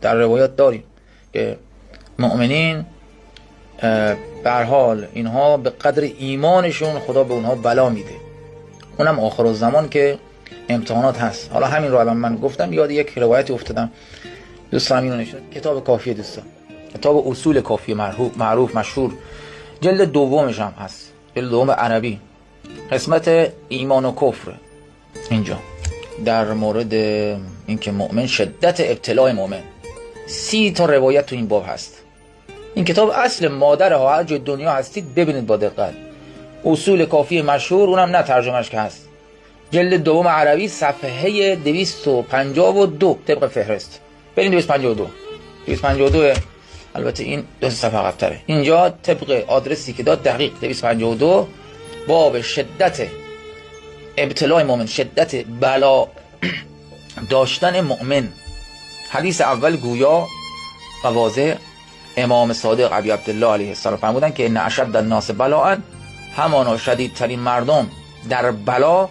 در روایات داریم که مؤمنین به هر حال اینها به قدر ایمانشون خدا به اونها بلا میده، اونم آخر الزمان که امتحانات هست. حالا همین رو الان من گفتم یاد یک روایتی افتادم، دوستان اینو نشد. کتاب کافیه دوستان، کتاب اصول کافیه معروف مشهور، جلد دومش هم هست، جلد دوم عربی، قسمت ایمان و کفر. اینجا در مورد اینکه مؤمن، شدت ابتلاء مؤمن، 30 تا روایت تو این باب هست. این کتاب اصل مادر ها، هر جای دنیا هستید ببینید با دقت. اصول کافی مشهور، اونم نه ترجمهش که هست، جلد دوم عربی، صفحه 252 طبق فهرست. برید 252 البته این 2 صفحه عقب‌تره. اینجا طبق آدرسی که داد دقیق 252 باب شدت ابتلاء مؤمن، شدت بلا داشتن مؤمن. حدیث اول گویا و واضح امام صادق ابی عبدالله علیه السلام فرمودن که ان اشد الناس بلاء، همانا شدیدترین مردم در بلا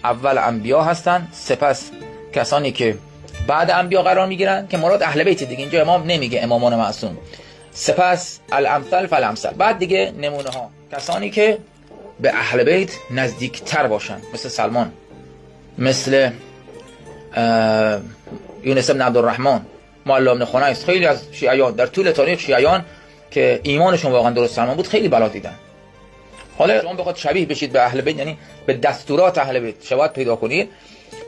اول انبیا هستن، سپس کسانی که بعد انبیا قرار میگیرن که مراد اهل بیت دیگه، اینجا امام نمیگه امامان معصوم، سپس الامثل فالامثل، بعد دیگه نمونه ها کسانی که به اهل بیت نزدیکتر باشن، مثل سلمان، مثل یونس بن عبدالرحمن، معلی بن خنیس. خیلی از شیعیان در طول تاریخ، شیعیان که ایمانشون واقعا درست سلمان بود، خیلی بلا دیدن. حالا شما بخواد شبیه بشید به اهل بیت، یعنی به دستورات اهل بیت شباهت پیدا کنید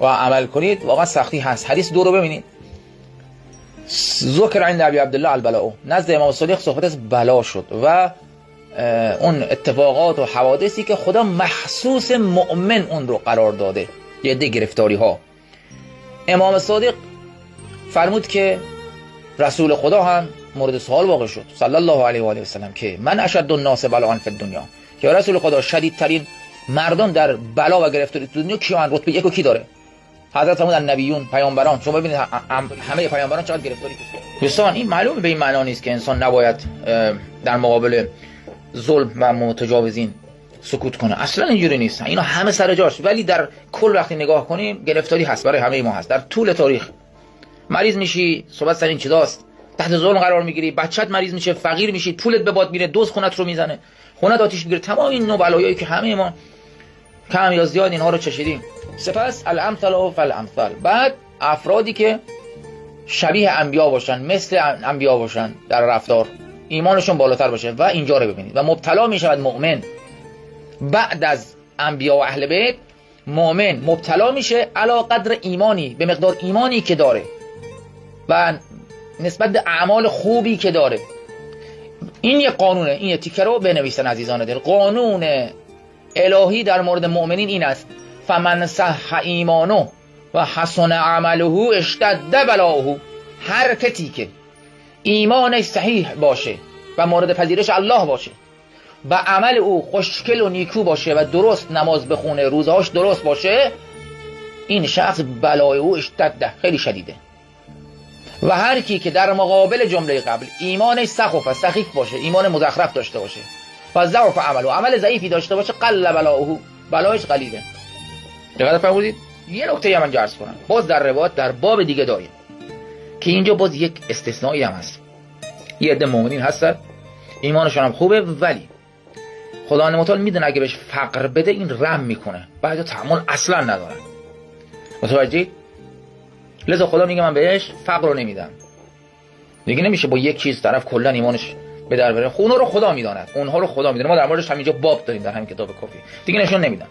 و عمل کنید، واقعا سختی هست. حدیث 2 رو ببینید. ذکر عند ابی عبدالله البلاء، نزد امام صادق صحبت از بلا شد و اون اتفاقات و حوادثی که خدا مخصوص مؤمن اون رو قرار داده، یه عده گرفتاری ها. امام صادق فرمود که رسول خدا هم مورد سوال واقع شد صلی الله علیه و آله و سلم که من اشد الناس بلاء فی الدنیا، که رسول خدا شدیدترین مردم در بلا و گرفتاری دنیا کیان؟ رتبه 1 کی داره؟ حضرت فرمودن نبیون، پیامبران. شما ببینید همه پیامبران چقدر گرفتاری کشیدن. دوستان این معلومه به این معنا نیست که انسان نباید در مقابل ظلم و متجاوزین سکوت کنه، اصلا اینجوری نیست، اینا همه سر جاش. ولی در کل وقتی نگاه کنیم گرفتاری هست، برای همه ما هست. در طول تاریخ مریض میشی، صحبت سر این چیزاست، تحت ظلم قرار میگیری، بچت مریض میشه، فقیر میشی، پولت به باد میره، دوز خونت رو میزنه، خونت آتیش میگیره، تمام این نوع بلایایی که همه ما کم یا زیاد اینها رو چشیدیم. سپس الامثل فالامثل، بعد افرادی که شبیه انبیا باشن، مثل انبیا باشن در رفتار، ایمانشون بالاتر باشه. و اینجا رو ببینید و مبتلا میشود مؤمن بعد از انبیا و اهل بیت، مؤمن مبتلا میشه علی قدر ایمانی، به مقدار ایمانی که داره و نسبت به اعمال خوبی که داره. این یه قانونه، این یه تیکه رو بنویسن عزیزان دل. قانون الهی در مورد مؤمنین این است: فمن صح ایمانه و حسن عمله اشتد بلاؤه. هر کسی که ایمانش صحیح باشه و مورد پذیرش الله باشه و عمل او خوشگل و نیکو باشه و درست نماز بخونه، روزهاش درست باشه، این شخص بلای او اشتد، خیلی شدیده. و هر کی که در مقابل جمله قبل ایمانش سخیف باشه، ایمان مزخرف داشته باشه و ضعف عمله، عمل ضعیفی داشته باشه، قل بلاؤه، بلایش قلیله. دقیقاً فهمیدید؟ یه نکته من عرض کنم، باز در روایت در باب دیگه داریم که اینجا باز یک استثنایی هم هست. یه عده مؤمنین هستن ایمانشون هم خوبه، ولی خدا متعال میدونه اگه بهش فقر بده این رم میکنه، بعد تحمل اصلا ندارن. متوجه؟ لذا خدا میگه من بهش فقر رو نمیدم. دیگه نمیشه با یک چیز طرف کلا ایمانش به در بره. اونها رو خدا میداند، اونها رو خدا میدونه. ما در موردش همینجا باب داریم در همین کتاب کافی، دیگه نشون نمیدم.